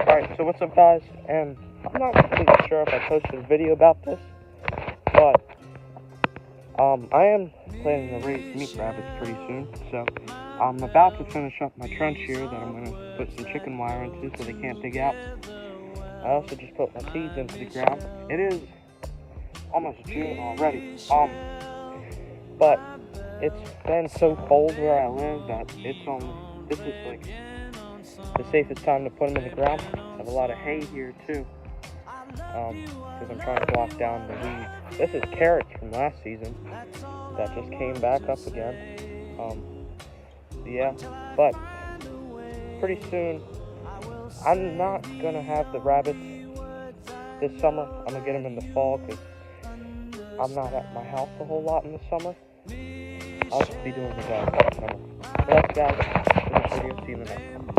Alright, so what's up guys, and I'm not completely sure if I posted a video about this, but I am planning to raise meat rabbits pretty soon, so I'm about to finish up my trench here that I'm going to put some chicken wire into so they can't dig out. I also just put my seeds into the ground. It is almost June already, but it's been so cold where I live that this is like the safest time to put them in the ground. I have a lot of hay here too, because I'm trying to block down the weeds. This is carrots from last season that just came back up again. Yeah, but pretty soon I'm not gonna have the rabbits this summer. I'm gonna get them in the fall because I'm not at my house a whole lot in the summer. I'll just be doing the guys in the summer. Well, that's guys, for this video. See you in the next one.